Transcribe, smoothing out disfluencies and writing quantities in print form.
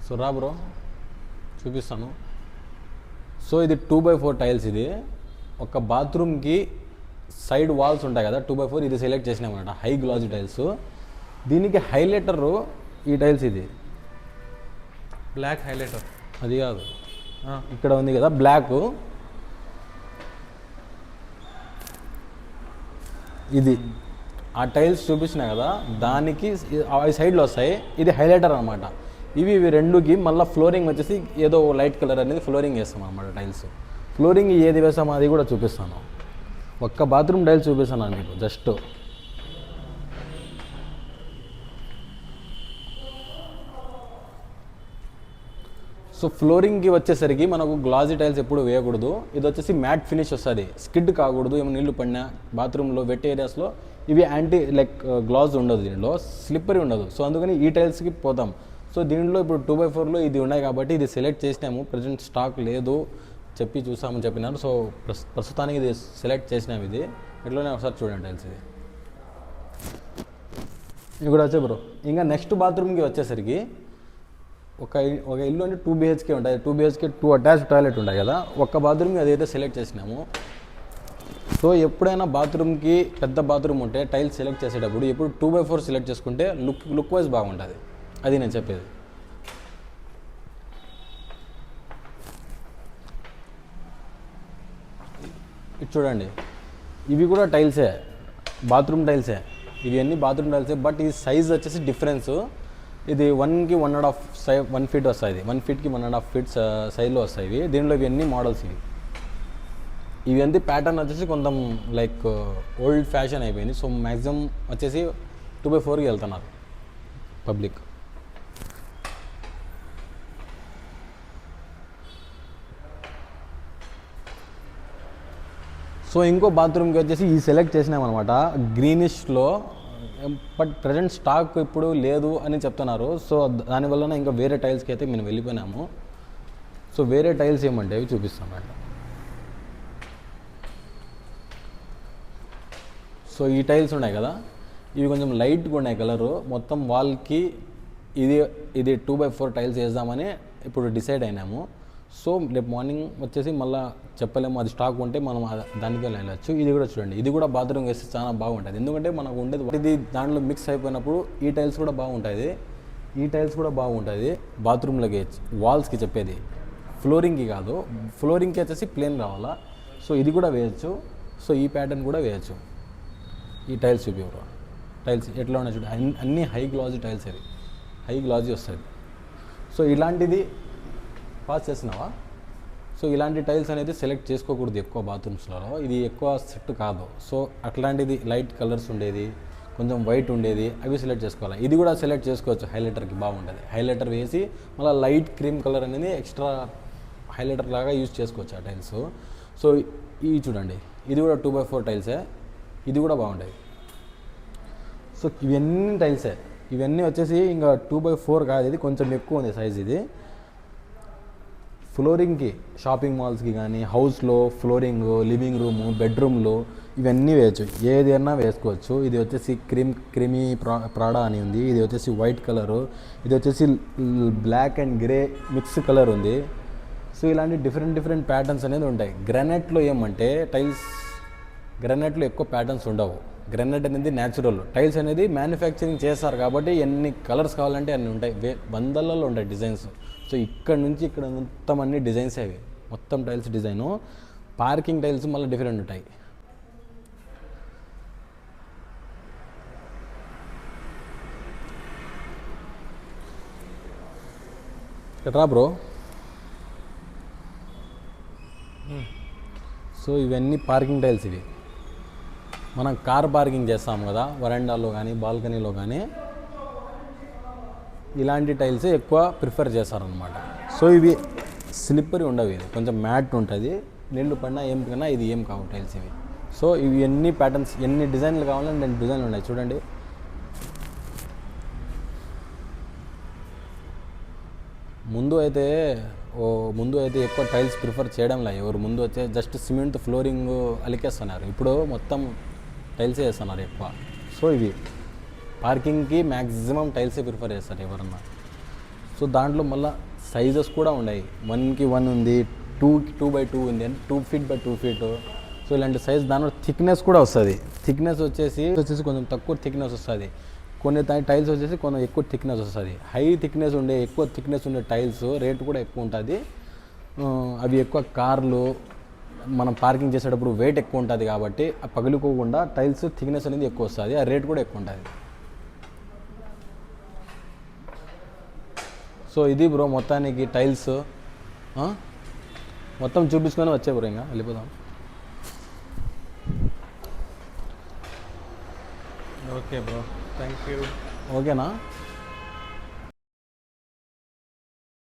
So రా bro చూపిస్తాను. So ఇది 2x4 టైల్స్. ఇది ఒక బాత్రూమ్కి సైడ్ వాల్స్ ఉంటాయి కదా 2x4, ఇది సెలెక్ట్ చేసినామన్నమాట. High glossy tiles. దీనికి హైలైటరు ఈ టైల్స్. ఇది బ్లాక్ హైలైటర్ అది కాదు, ఇక్కడ ఉంది కదా బ్లాక్, ఇది ఆ టైల్స్ చూపించినా కదా దానికి అవి సైడ్లో వస్తాయి. ఇది హైలైటర్ అనమాట. ఇవి రెండుకి మళ్ళీ ఫ్లోరింగ్ వచ్చేసి ఏదో లైట్ కలర్ అనేది ఫ్లోరింగ్ వేస్తాం అనమాట. టైల్స్ ఫ్లోరింగ్ ఏది వేస్తామో అది కూడా చూపిస్తాను. ఒక్క బాత్రూమ్ టైల్స్ చూపిస్తాను మీకు జస్ట్. సో ఫ్లోరింగ్కి వచ్చేసరికి మనకు గ్లాజీ టైల్స్ ఎప్పుడు వేయకూడదు. ఇది వచ్చేసి మ్యాట్ ఫినిష్ వస్తుంది, స్కిడ్ కాకూడదు. ఏమైనా నీళ్లు పడినా బాత్రూంలో వెట్ ఏరియాస్లో ఇవి యాంటీ లైక్ గ్లాజ్ ఉండదు, దీనిలో స్లిప్పరీ ఉండదు. సో అందుకని ఈ టైల్స్కి పోతాం. సో దీంట్లో ఇప్పుడు 2x4లో ఇది ఉన్నాయి కాబట్టి ఇది సెలెక్ట్ చేసినాము. ప్రజెంట్ స్టాక్ లేదు చెప్పి చూసామని చెప్పినారు. సో ప్రస్తుతానికి ఇది సెలెక్ట్ చేసినాము. ఇది ఎట్లనే ఒకసారి చూడండి టైల్స్. ఇది కూడా వచ్చే బ్రో. ఇంకా నెక్స్ట్ బాత్రూమ్కి వచ్చేసరికి ఒక ఇల్లు అంటే 2 BHK ఉంటుంది. 2 BHK 2 అటాచ్డ్ టాయిలెట్ ఉంటాయి కదా. ఒక్క బాత్రూమ్కి అదైతే సెలెక్ట్ చేసినాము. సో ఎప్పుడైనా బాత్రూమ్కి పెద్ద బాత్రూమ్ ఉంటే టైల్స్ సెలెక్ట్ చేసేటప్పుడు ఎప్పుడు 2x4 సెలెక్ట్ చేసుకుంటే లుక్ వైజ్ బాగుంటుంది. అది నేను చెప్పేది. ఇది చూడండి, ఇవి కూడా టైల్సే, బాత్రూమ్ టైల్సే. ఇవి అన్నీ బాత్రూమ్ టైల్సే. బట్ ఈ సైజ్ వచ్చేసి డిఫరెన్స్. ఇది 1కి 1.5 ఫీట్ వస్తాయి. 1 ఫీట్కి 1.5 ఫీట్స్ సైజ్లో వస్తాయి ఇవి. దీనిలో ఇవి అన్నీ మోడల్స్. ఇవి అన్నీ ప్యాటర్న్ వచ్చేసి కొంచెం లైక్ ఓల్డ్ ఫ్యాషన్ అయిపోయింది. సో మ్యాక్సిమం వచ్చేసి 2x4కి వెళ్తున్నారు పబ్లిక్. సో ఇంకో బాత్రూమ్కి వచ్చేసి ఈ సెలెక్ట్ చేసినామన్నమాట గ్రీనిష్లో. బట్ ప్రజెంట్ స్టాక్ ఇప్పుడు లేదు అని చెప్తున్నారు. సో దానివల్ల ఇంకా వేరే టైల్స్కి అయితే మేము వెళ్ళిపోయినాము. సో వేరే టైల్స్ ఏమంటే అవి చూపిస్తామంట. సో ఈ టైల్స్ ఉన్నాయి కదా, ఇవి కొంచెం లైట్గా ఉన్నాయి కలరు. మొత్తం వాల్కి ఇది 2x4 టైల్స్ వేద్దామని ఇప్పుడు డిసైడ్ అయినాము. సో రేపు మార్నింగ్ వచ్చేసి మళ్ళీ చెప్పలేము, అది స్టాక్ ఉంటే మనం దానికి వెళ్ళచ్చు. ఇది కూడా చూడండి, ఇది కూడా బాత్రూమ్ వేస్తే చాలా బాగుంటుంది. ఎందుకంటే మనకు ఉండేది ఇది దాంట్లో మిక్స్ అయిపోయినప్పుడు ఈ టైల్స్ కూడా బాగుంటుంది. ఈ టైల్స్ కూడా బాగుంటుంది బాత్రూమ్లోకి వాల్స్కి చెప్పేది, ఫ్లోరింగ్కి కాదు. ఫ్లోరింగ్కి వచ్చేసి ప్లేన్ రావాలా. సో ఇది కూడా వేయచ్చు. సో ఈ ప్యాటర్న్ కూడా వేయచ్చు. ఈ టైల్స్ చూపివ్వరు. టైల్స్ ఎట్లా ఉన్నాయి చూడండి, అన్నీ హై గ్లాజీ టైల్స్. అవి హై గ్లాజీ వస్తుంది. సో ఇలాంటిది పాస్ చేసినావా. సో ఇలాంటి టైల్స్ అనేది సెలెక్ట్ చేసుకోకూడదు ఎక్కువ బాత్రూమ్స్లలో. ఇది ఎక్కువ సెట్ కాదు. సో అట్లాంటిది లైట్ కలర్స్ ఉండేది, కొంచెం వైట్ ఉండేది, అవి సెలెక్ట్ చేసుకోవాలి. ఇది కూడా సెలెక్ట్ చేసుకోవచ్చు, హైలైటర్కి బాగుంటుంది. హైలైటర్ వేసి మళ్ళీ లైట్ క్రీమ్ కలర్ అనేది ఎక్స్ట్రా హైలైటర్ లాగా యూజ్ చేసుకోవచ్చు ఆ టైల్స్. సో ఇవి చూడండి, ఇది కూడా 2x4 టైల్సే. ఇది కూడా బాగుంటుంది. సో ఇవన్నీ టైల్సే. ఇవన్నీ వచ్చేసి ఇంకా 2x4 కాదు, ఇది కొంచెం ఎక్కువ ఉంది సైజ్. ఇది ఫ్లోరింగ్కి షాపింగ్ మాల్స్కి కానీ హౌస్లో ఫ్లోరింగ్, లివింగ్ రూము, బెడ్రూమ్లో ఇవన్నీ వేయచ్చు, ఏదైనా వేసుకోవచ్చు. ఇది వచ్చేసి క్రీమీ ప్రాడా అని ఉంది. ఇది వచ్చేసి వైట్ కలరు. ఇది వచ్చేసి black and grey mix colour ఉంది. సో ఇలాంటి డిఫరెంట్ ప్యాటర్న్స్ అనేది ఉంటాయి. గ్రానైట్లో ఏమంటే గ్రానైట్లో ఎక్కువ ప్యాటర్న్స్ ఉండవు. గ్రానైట్ అనేది న్యాచురల్, టైల్స్ అనేది మ్యానుఫ్యాక్చరింగ్ చేస్తారు కాబట్టి ఎన్ని కలర్స్ కావాలంటే అన్ని ఉంటాయి. వందలలో ఉంటాయి డిజైన్స్. సో ఇక్కడ నుంచి ఇక్కడ మొత్తం అన్ని డిజైన్స్ అవి, మొత్తం టైల్స్ డిజైను. పార్కింగ్ టైల్స్ మళ్ళీ డిఫరెంట్ ఉంటాయి. రా బ్రో. సో ఇవన్నీ పార్కింగ్ టైల్స్. ఇవి మనం కార్ పార్కింగ్ చేస్తాం కదా వరండాలో కానీ బాల్కనీలో కానీ, ఇలాంటి టైల్స్ ఎక్కువ ప్రిఫర్ చేస్తారనమాట. సో ఇవి స్లిప్పరీ ఉండవు, ఇది కొంచెం మ్యాట్ ఉంటుంది. నీళ్ళు పడినా ఏం కన్నా ఇది ఏం కావు టైల్స్ ఇవి. సో ఇవి ఎన్ని ప్యాటర్న్స్, ఎన్ని డిజైన్లు కావాలంటే 2 డిజైన్లు ఉన్నాయి చూడండి. ముందు అయితే ఎక్కువ టైల్స్ ప్రిఫర్ చేయడం లేదు ఎవరు. ముందు అయితే జస్ట్ సిమెంట్ ఫ్లోరింగ్ అలికేస్తున్నారు. ఇప్పుడు మొత్తం టైల్సే వేస్తున్నారు ఎక్కువ. సో ఇవి పార్కింగ్కి మ్యాక్సిమం టైల్సే ప్రిఫర్ చేస్తారు ఎవరన్నా. సో దాంట్లో మళ్ళీ సైజెస్ కూడా ఉన్నాయి, 1కి 1 ఉంది, 2x2 ఉంది, అంటే 2 ఫీట్ బై 2 ఫీట్. సో ఇలాంటి సైజ్ దానిలో థిక్నెస్ కూడా వస్తుంది. థిక్నెస్ వచ్చేసి కొంచెం తక్కువ థిక్నెస్ వస్తుంది, కొన్ని టైల్స్ వచ్చేసి కొంచెం ఎక్కువ థిక్నెస్ వస్తుంది. హై థిక్నెస్ ఉండే ఎక్కువ థిక్నెస్ ఉండే టైల్స్ రేట్ కూడా ఎక్కువ ఉంటుంది. అవి ఎక్కువ కార్లు మనం పార్కింగ్ చేసేటప్పుడు వెయిట్ ఎక్కువ ఉంటుంది కాబట్టి ఆ పగిలిపోకుండా టైల్స్ థిక్నెస్ అనేది ఎక్కువ వస్తుంది, ఆ రేట్ కూడా ఎక్కువ ఉంటుంది. సో ఇది బ్రో మొత్తానికి టైల్స్ మొత్తం చూపించుకొని వచ్చే బ్రో, ఇంకా వెళ్ళిపోదాం. Okay bro, thank you. ఓకేనా?